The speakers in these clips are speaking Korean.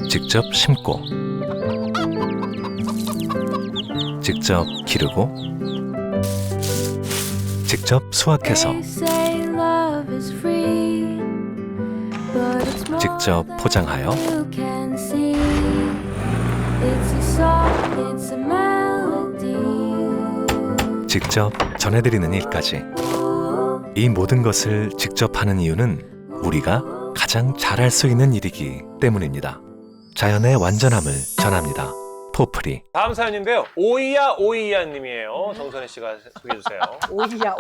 직접 심고, 직접 기르고, 직접 수확해서, 직접 포장하여, 직접 전해드리는 일까지. 이 모든 것을 직접 하는 이유는 우리가 가장 잘할 수 있는 일이기 때문입니다. 자연의 완전함을 전합니다. 포프리. 다음 사연인데요. 오이야 님이에요. 정선혜 씨가 소개해 주세요. 오이야.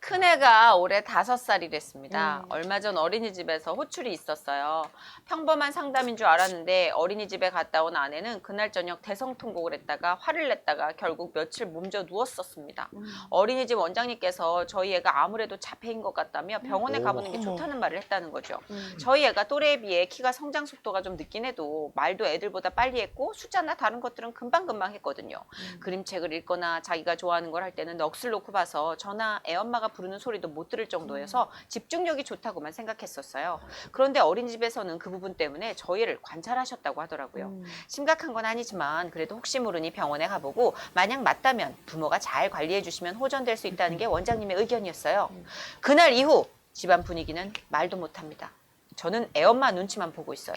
큰애가 올해 5살이랬습니다. 얼마 전 어린이집에서 호출이 있었어요. 평범한 상담인 줄 알았는데 어린이집에 갔다 온 아내는 그날 저녁 대성통곡을 했다가 화를 냈다가 결국 며칠 몸져 누웠었습니다. 어린이집 원장님께서 저희 애가 아무래도 자폐인 것 같다며 병원에 가보는 게 좋다는 말을 했다는 거죠. 저희 애가 또래에 비해 키가 성장 속도가 좀 늦긴 해도 말도 애들보다 빨리 했고 숫자나 다른 것들은 금방금방 했거든요. 그림책을 읽거나 자기가 좋아하는 걸 할 때는 넋을 놓고 봐서 저나 애엄마가 부르는 소리도 못 들을 정도여서 집중력이 좋다고만 생각했었어요. 그런데 어린이집에서는 그 부분 때문에 저희 애를 관찰하셨다고 하더라고요. 심각한 건 아니지만 그래도 혹시 모르니 병원에 가보고 만약 맞다면 부모가 잘 관리해 주시면 호전될 수 있다는 게 원장님의 의견이었어요. 그날 이후 집안 분위기는 말도 못합니다. 저는 애엄마 눈치만 보고 있어요.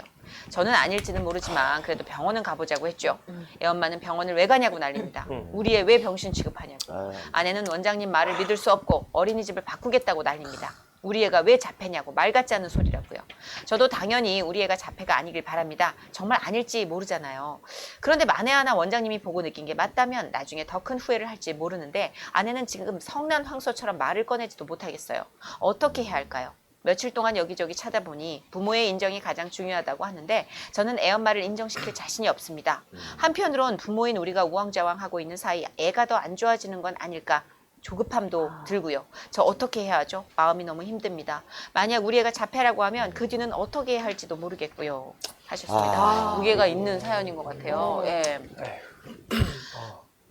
저는 아닐지는 모르지만 그래도 병원은 가보자고 했죠. 애엄마는 병원을 왜 가냐고 난립니다. 우리 애 왜 병신 취급하냐고. 아내는 원장님 말을 믿을 수 없고 어린이집을 바꾸겠다고 난립니다. 우리 애가 왜 자폐냐고 말 같지 않은 소리라고요. 저도 당연히 우리 애가 자폐가 아니길 바랍니다. 정말 아닐지 모르잖아요. 그런데 만에 하나 원장님이 보고 느낀 게 맞다면 나중에 더 큰 후회를 할지 모르는데 아내는 지금 성난 황소처럼 말을 꺼내지도 못하겠어요. 어떻게 해야 할까요? 며칠 동안 여기저기 찾아보니 부모의 인정이 가장 중요하다고 하는데 저는 애엄마를 인정시킬 자신이 없습니다. 한편으론 부모인 우리가 우왕좌왕하고 있는 사이 애가 더 안 좋아지는 건 아닐까 조급함도 들고요. 저 어떻게 해야 하죠? 마음이 너무 힘듭니다. 만약 우리 애가 자폐라고 하면 그 뒤는 어떻게 해야 할지도 모르겠고요. 하셨습니다. 무게가 있는 사연인 것 같아요. 예.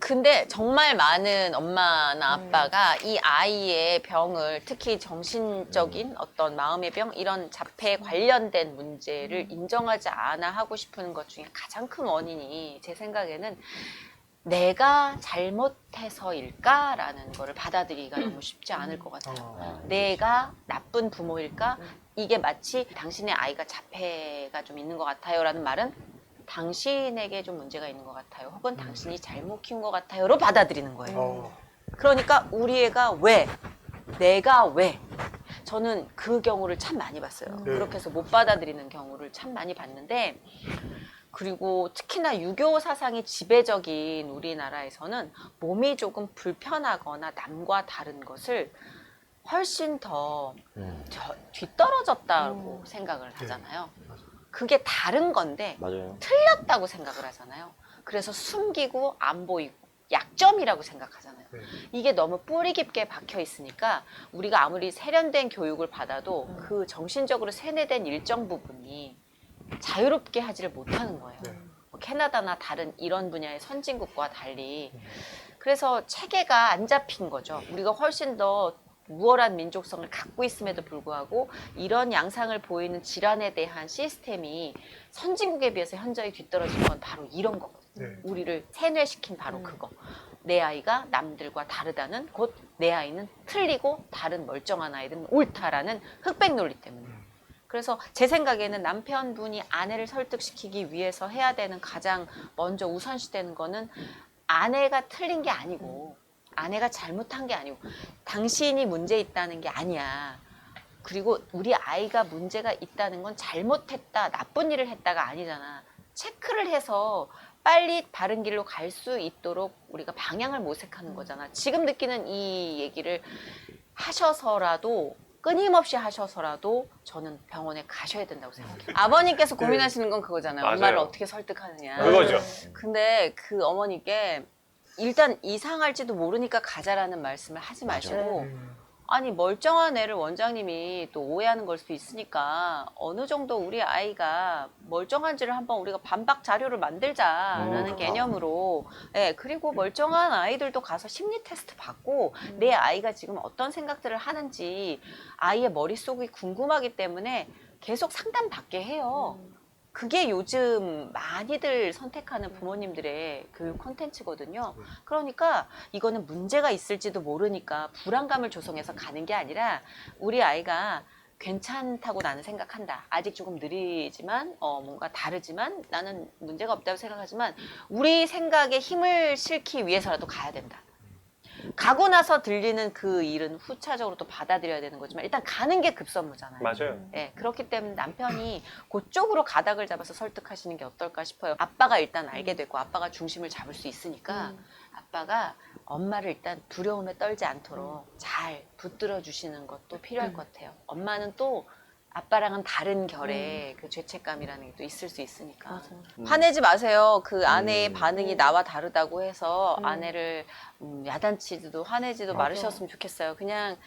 근데 정말 많은 엄마나 아빠가 이 아이의 병을 특히 정신적인 어떤 마음의 병 이런 자폐 관련된 문제를 인정하지 않아 하고 싶은 것 중에 가장 큰 원인이 제 생각에는 내가 잘못해서일까라는 거를 받아들이기가 너무 쉽지 않을 것 같아요. 내가 나쁜 부모일까? 이게 마치 당신의 아이가 자폐가 좀 있는 것 같아요 라는 말은 당신에게 좀 문제가 있는 것 같아요. 혹은 당신이 잘못 키운 것 같아요로 받아들이는 거예요. 그러니까 우리 애가 왜? 내가 왜? 저는 그 경우를 참 많이 봤어요. 그렇게 해서 못 받아들이는 경우를 참 많이 봤는데 그리고 특히나 유교 사상이 지배적인 우리나라에서는 몸이 조금 불편하거나 남과 다른 것을 훨씬 더 뒤떨어졌다고 생각을 하잖아요. 그게 다른 건데 맞아요. 틀렸다고 생각을 하잖아요. 그래서 숨기고 안 보이고 약점이라고 생각하잖아요. 이게 너무 뿌리 깊게 박혀 있으니까 우리가 아무리 세련된 교육을 받아도 그 정신적으로 세뇌된 일정 부분이 자유롭게 하지를 못하는 거예요. 캐나다나 다른 이런 분야의 선진국과 달리. 그래서 체계가 안 잡힌 거죠. 우리가 훨씬 더 우월한 민족성을 갖고 있음에도 불구하고 이런 양상을 보이는 질환에 대한 시스템이 선진국에 비해서 현저히 뒤떨어진 건 바로 이런 거거든요. 우리를 세뇌시킨 바로 그거. 내 아이가 남들과 다르다는 곧 내 아이는 틀리고 다른 멀쩡한 아이들은 옳다라는 흑백 논리 때문에. 그래서 제 생각에는 남편분이 아내를 설득시키기 위해서 해야 되는 가장 먼저 우선시되는 거는 아내가 틀린 게 아니고 아내가 잘못한 게 아니고 당신이 문제 있다는 게 아니야. 그리고 우리 아이가 문제가 있다는 건 잘못했다, 나쁜 일을 했다가 아니잖아. 체크를 해서 빨리 바른 길로 갈 수 있도록 우리가 방향을 모색하는 거잖아. 지금 느끼는 이 얘기를 하셔서라도 끊임없이 하셔서라도 저는 병원에 가셔야 된다고 생각해요. 아버님께서 고민하시는 건 그거잖아요. 맞아요. 엄마를 어떻게 설득하느냐. 그거죠. 근데 그 어머니께 일단 이상할지도 모르니까 가자라는 말씀을 하지 마시고 아니 멀쩡한 애를 원장님이 또 오해하는 걸 수 있으니까 어느 정도 우리 아이가 멀쩡한지를 한번 우리가 반박 자료를 만들자라는 개념으로 그리고 멀쩡한 아이들도 가서 심리 테스트 받고 내 아이가 지금 어떤 생각들을 하는지 아이의 머릿속이 궁금하기 때문에 계속 상담 받게 해요. 그게 요즘 많이들 선택하는 부모님들의 교육 콘텐츠거든요. 그러니까 이거는 문제가 있을지도 모르니까 불안감을 조성해서 가는 게 아니라 우리 아이가 괜찮다고 나는 생각한다. 아직 조금 느리지만 뭔가 다르지만 나는 문제가 없다고 생각하지만 우리 생각에 힘을 실기 위해서라도 가야 된다. 가고 나서 들리는 그 일은 후차적으로 또 받아들여야 되는 거지만 일단 가는 게 급선무잖아요. 맞아요. 네, 그렇기 때문에 남편이 그쪽으로 가닥을 잡아서 설득하시는 게 어떨까 싶어요. 아빠가 일단 알게 되고 아빠가 중심을 잡을 수 있으니까 아빠가 엄마를 일단 두려움에 떨지 않도록 잘 붙들어 주시는 것도 필요할 것 같아요. 엄마는 또 아빠랑은 다른 결의 그 죄책감이라는 게 또 있을 수 있으니까. 화내지 마세요. 그 아내의 반응이 나와 다르다고 해서 아내를 야단치지도 화내지도 말으셨으면 좋겠어요. 그냥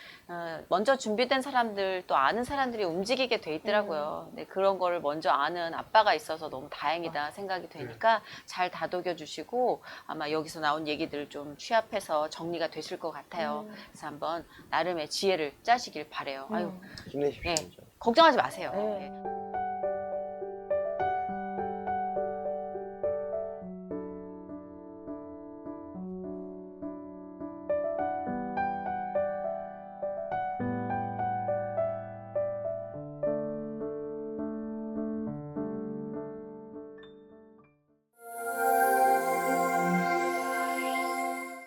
먼저 준비된 사람들 또 아는 사람들이 움직이게 돼 있더라고요. 근데 그런 거를 먼저 아는 아빠가 있어서 너무 다행이다 생각이 되니까 잘 다독여 주시고 아마 여기서 나온 얘기들을 좀 취합해서 정리가 되실 것 같아요. 그래서 한번 나름의 지혜를 짜시길 바래요. 아유, 힘내십시오. 네. 걱정하지 마세요. 네. 네.